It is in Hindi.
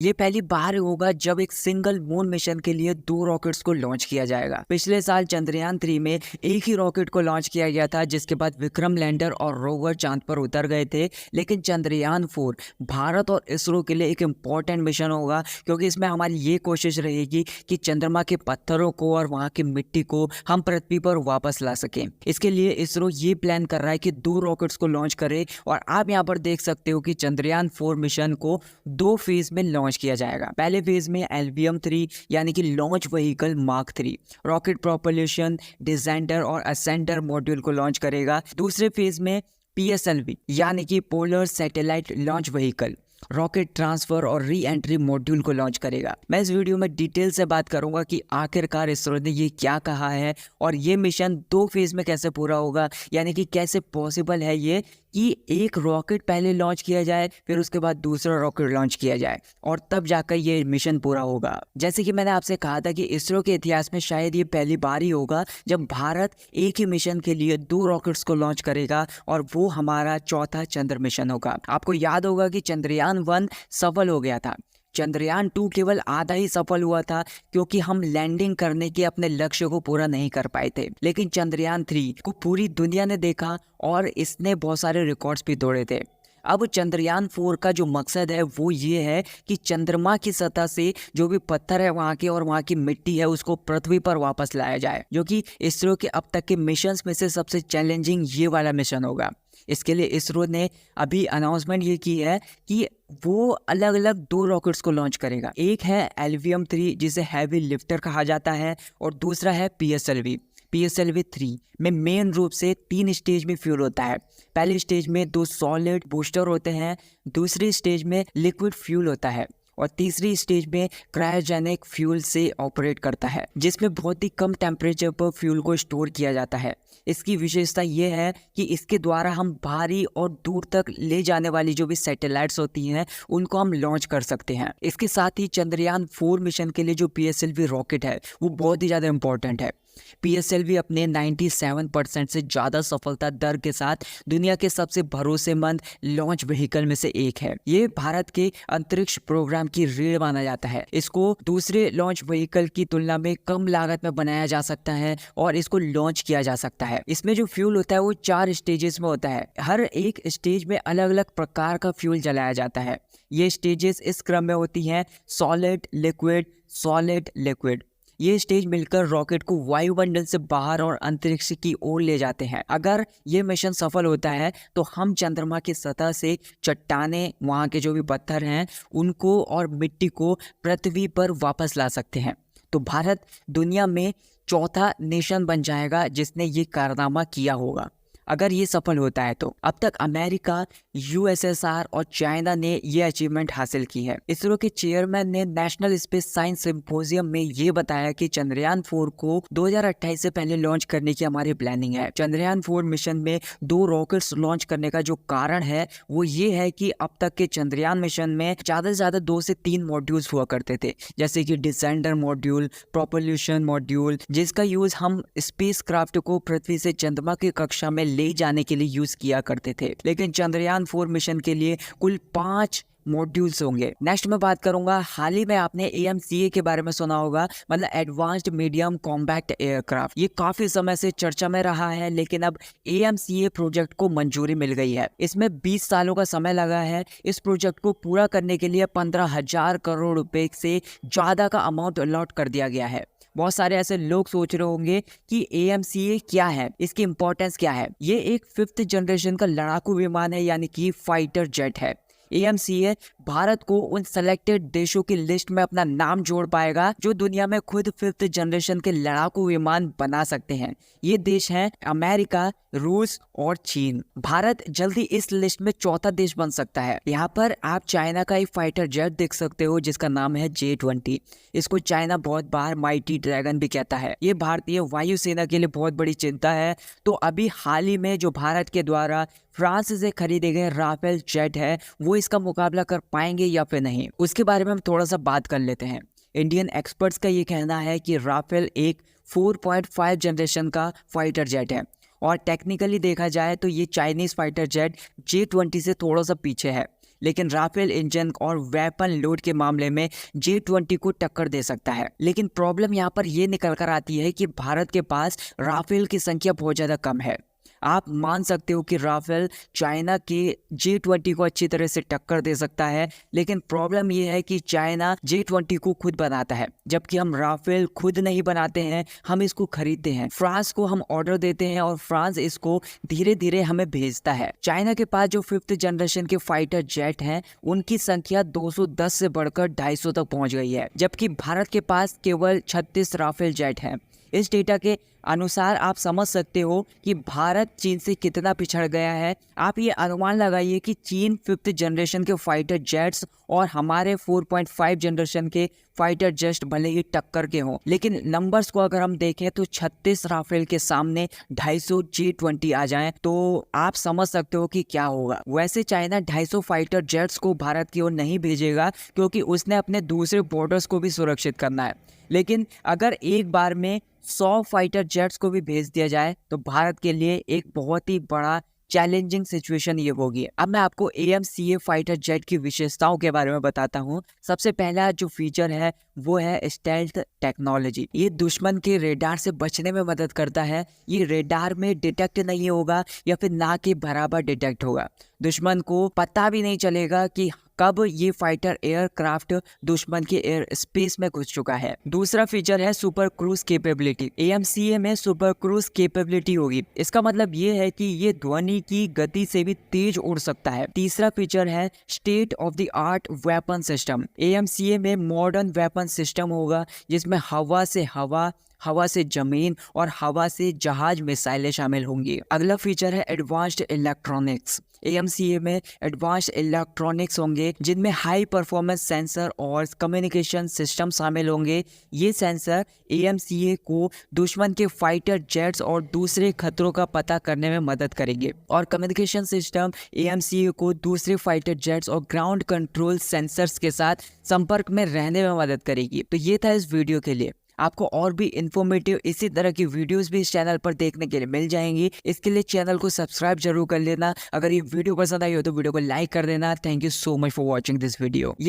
ये पहली बार होगा जब एक सिंगल मून मिशन के लिए दो रॉकेट्स को लॉन्च किया जाएगा। पिछले साल चंद्रयान 3 में एक ही रॉकेट को लॉन्च किया गया था, जिसके बाद विक्रम लैंडर और रोवर चांद पर उतर गए थे। लेकिन चंद्रयान 4 भारत और इसरो के लिए एक इम्पॉर्टेंट मिशन होगा, क्योंकि इसमें हमारी ये कोशिश रहेगी कि चंद्रमा के पत्थरों को और वहाँ की मिट्टी को हम पृथ्वी पर वापस ला सकें। इसके लिए इसरो ये प्लान कर रहा है कि दो रॉकेट्स को लॉन्च करे, और आप यहाँ पर देख सकते हो कि चंद्रयान 4 मिशन को दो फेज में लॉन्च किया जाएगा। पहले फेज में LVM 3 यानी कि launch vehicle mark 3 rocket propulsion designer और असेंडर मॉड्यूल को लॉन्च करेगा। दूसरे फेज में PSLV यानी कि polar satellite launch vehicle rocket transfer और री एंट्री मॉड्यूल को लॉन्च करेगा। मैं इस वीडियो में डिटेल से बात करूंगा कि आखिरकार इसरो ने ये क्या कहा है और ये मिशन दो फेज में कैसे पूरा होगा, यानी कि कैसे पॉसिबल है ये कि एक रॉकेट पहले लॉन्च किया जाए, फिर उसके बाद दूसरा रॉकेट लॉन्च किया जाए और तब जाकर ये मिशन पूरा होगा। जैसे कि मैंने आपसे कहा था कि इसरो के इतिहास में शायद ये पहली बार ही होगा जब भारत एक ही मिशन के लिए दो रॉकेट्स को लॉन्च करेगा, और वो हमारा चौथा चंद्र मिशन होगा। आपको याद होगा कि चंद्रयान 1 सफल हो गया था, चंद्रयान 2 केवल आधा ही सफल हुआ था, क्योंकि हम लैंडिंग करने के अपने लक्ष्य को पूरा नहीं कर पाए थे। लेकिन चंद्रयान 3 को पूरी दुनिया ने देखा और इसने बहुत सारे रिकॉर्ड्स भी तोड़े थे। अब चंद्रयान 4 का जो मकसद है वो ये है कि चंद्रमा की सतह से जो भी पत्थर है वहाँ के और वहाँ की मिट्टी है उसको पृथ्वी पर वापस लाया जाए, जो कि इसरो के अब तक के मिशंस में से सबसे चैलेंजिंग ये वाला मिशन होगा। इसके लिए इसरो ने अभी अनाउंसमेंट ये की है कि वो अलग अलग दो रॉकेट्स को लॉन्च करेगा। एक है LVM 3 जिसे हैवी लिफ्टर कहा जाता है, और दूसरा है PSLV 3 में मेन रूप से 3 स्टेज में फ्यूल होता है। पहले स्टेज में 2 सॉलिड बूस्टर होते हैं, दूसरी स्टेज में लिक्विड फ्यूल होता है, और तीसरी स्टेज में क्रायोजेनिक फ्यूल से ऑपरेट करता है, जिसमें बहुत ही कम टेम्परेचर पर फ्यूल को स्टोर किया जाता है। इसकी विशेषता यह है कि इसके द्वारा हम भारी और दूर तक ले जाने वाली जो भी सैटेलाइट्स होती हैं उनको हम लॉन्च कर सकते हैं। इसके साथ ही चंद्रयान 4 मिशन के लिए जो PSLV रॉकेट है वो बहुत ही ज़्यादा इंपॉर्टेंट है। PSLV अपने 97% से ज़्यादा सफलता दर के साथ दुनिया के सबसे भरोसेमंद लॉन्च व्हीकल में से एक है। ये भारत के अंतरिक्ष प्रोग्राम की रीढ़ माना जाता है। इसको दूसरे लॉन्च व्हीकल की तुलना में कम लागत में बनाया जा सकता है और इसको लॉन्च किया जा सकता है। इसमें जो फ्यूल होता है वो 4 स्टेजेस में होता है। हर एक स्टेज में अलग अलग प्रकार का फ्यूल जलाया जाता है। ये स्टेजेस इस क्रम में होती हैं: सॉलिड, लिक्विड। ये स्टेज मिलकर रॉकेट को वायुमंडल से बाहर और अंतरिक्ष की ओर ले जाते हैं। अगर ये मिशन सफल होता है तो हम चंद्रमा की सतह से चट्टानें, वहाँ के जो भी पत्थर हैं उनको और मिट्टी को पृथ्वी पर वापस ला सकते हैं। तो भारत दुनिया में चौथा नेशन बन जाएगा जिसने ये कारनामा किया होगा अगर ये सफल होता है तो। अब तक अमेरिका, USSR और चाइना ने ये अचीवमेंट हासिल की है। इसरो के चेयरमैन ने नेशनल स्पेस साइंस सिंपोजियम में ये बताया कि चंद्रयान 4 को 2028 से पहले लॉन्च करने की हमारी प्लानिंग है। चंद्रयान 4 मिशन में 2 रॉकेट्स लॉन्च करने का जो कारण है वो ये है कि अब तक के चंद्रयान मिशन में ज़्यादा से ज़्यादा 2 से 3 मॉड्यूल्स हुआ करते थे, जैसे कि डिसेंडर मॉड्यूल, प्रोपल्यूशन मॉड्यूल, जिसका यूज़ हम स्पेस क्राफ्ट को पृथ्वी से चंद्रमा की कक्षा में ले जाने के लिए यूज किया करते थे। लेकिन चंद्रयान 4 मिशन के लिए कुल 5 मॉड्यूल्स होंगे। नेक्स्ट मैं बात करूंगा, हाल ही में आपने AMCA के बारे में सुना होगा, मतलब एडवांस्ड मीडियम कॉम्बैक्ट एयरक्राफ्ट। ये काफी समय से चर्चा में रहा है, लेकिन अब AMCA प्रोजेक्ट को मंजूरी मिल गई है। इसमें 20 सालों का समय लगा है। इस प्रोजेक्ट को पूरा करने के लिए 15,000 करोड़ रुपए से ज्यादा का अमाउंट अलॉट कर दिया गया है। बहुत सारे ऐसे लोग सोच रहे होंगे कि AMCA क्या है, इसकी इंपॉर्टेंस क्या है। ये एक 5th जनरेशन का लड़ाकू विमान है, यानी कि फाइटर जेट है। AMCA भारत को उन सेलेक्टेड देशों की लिस्ट में अपना नाम जोड़ पाएगा जो दुनिया में खुद 5th जनरेशन के लड़ाकू विमान बना सकते हैं। ये देश हैं अमेरिका, रूस और चीन। भारत जल्दी इस लिस्ट में चौथा देश बन सकता है। यहाँ पर आप चाइना का एक फाइटर जेट देख सकते हो जिसका नाम है J-20। इसको चाइना बहुत बार माइटी ड्रैगन भी कहता है। ये भारतीय वायुसेना के लिए बहुत बड़ी चिंता है। तो अभी हाल ही में जो भारत के द्वारा फ्रांस से खरीदे गए राफेल जेट है वो इसका मुकाबला कर पाएंगे या फिर नहीं, उसके बारे में हम थोड़ा सा बात कर लेते हैं। इंडियन एक्सपर्ट्स का ये कहना है कि राफेल एक 4.5 जनरेशन का फाइटर जेट है, और टेक्निकली देखा जाए तो ये चाइनीज फाइटर जेट J-20 से थोड़ा सा पीछे है। लेकिन राफेल इंजन और वेपन लोड के मामले में J-20 को टक्कर दे सकता है। लेकिन प्रॉब्लम यहाँ पर ये निकल कर आती है कि भारत के पास राफेल की संख्या बहुत ज़्यादा कम है। आप मान सकते हो कि राफेल चाइना के J-20 को अच्छी तरह से टक्कर दे सकता है, लेकिन प्रॉब्लम ये है कि चाइना J-20 को खुद बनाता है, जबकि हम राफेल खुद नहीं बनाते हैं, हम इसको खरीदते हैं। फ्रांस को हम ऑर्डर देते हैं और फ्रांस इसको धीरे धीरे हमें भेजता है। चाइना के पास जो 5th जनरेशन के फाइटर जेट हैं, उनकी संख्या 210 से बढ़कर 250 तक पहुंच गई है, जबकि भारत के पास केवल 36 राफेल जेट हैं। इस डेटा के अनुसार आप समझ सकते हो कि भारत चीन से कितना पिछड़ गया है। आप ये अनुमान लगाइए कि चीन 5th जनरेशन के फाइटर जेट्स और हमारे 4.5 जनरेशन के फाइटर जेट्स भले ही टक्कर के हों, लेकिन नंबर्स को अगर हम देखें तो 36 राफेल के सामने 250 J-20 आ जाएं तो आप समझ सकते हो कि क्या होगा। वैसे चाइना 250 फाइटर जेट्स को भारत की ओर नहीं भेजेगा, क्योंकि उसने अपने दूसरे बॉर्डर्स को भी सुरक्षित करना है। लेकिन अगर एक बार में 100 फाइटर जेट्स को भी भेज दिया जाए तो भारत के लिए एक बहुत ही बड़ा चैलेंजिंग सिचुएशन ये होगी। अब मैं आपको AMCA फाइटर जेट की विशेषताओं के बारे में बताता हूँ। सबसे पहला जो फीचर है वो है स्टेल्थ टेक्नोलॉजी। ये दुश्मन के रेडार से बचने में मदद करता है। ये रेडार में डिटेक्ट नहीं होगा या फिर ना के बराबर डिटेक्ट होगा। दुश्मन को पता भी नहीं चलेगा कि कब ये फाइटर एयरक्राफ्ट दुश्मन के एयर स्पेस में घुस चुका है। दूसरा फीचर है सुपर क्रूज कैपेबिलिटी। AMCA में सुपर क्रूज कैपेबिलिटी होगी। इसका मतलब ये है कि ये ध्वनि की गति से भी तेज उड़ सकता है। तीसरा फीचर है state of the art weapon system. AMCA में मॉडर्न वेपन सिस्टम होगा, जिसमें हवा से जमीन और हवा से जहाज मिसाइलें शामिल होंगी। अगला फीचर है एडवांस्ड इलेक्ट्रॉनिक्स। AMCA में एडवांस्ड इलेक्ट्रॉनिक्स होंगे, जिनमें हाई परफॉर्मेंस सेंसर और कम्युनिकेशन सिस्टम शामिल होंगे। ये सेंसर AMCA को दुश्मन के फाइटर जेट्स और दूसरे खतरों का पता करने में मदद करेंगे, और कम्युनिकेशन सिस्टम AMCA को दूसरे फाइटर जेट्स और ग्राउंड कंट्रोल सेंसर्स के साथ संपर्क में रहने में मदद करेगी। तो ये था इस वीडियो के लिए। आपको और भी इन्फॉर्मेटिव इसी तरह की वीडियोस भी इस चैनल पर देखने के लिए मिल जाएंगी। इसके लिए चैनल को सब्सक्राइब जरूर कर लेना। अगर ये वीडियो पसंद आई हो तो वीडियो को लाइक कर देना। Thank you so much for watching this video.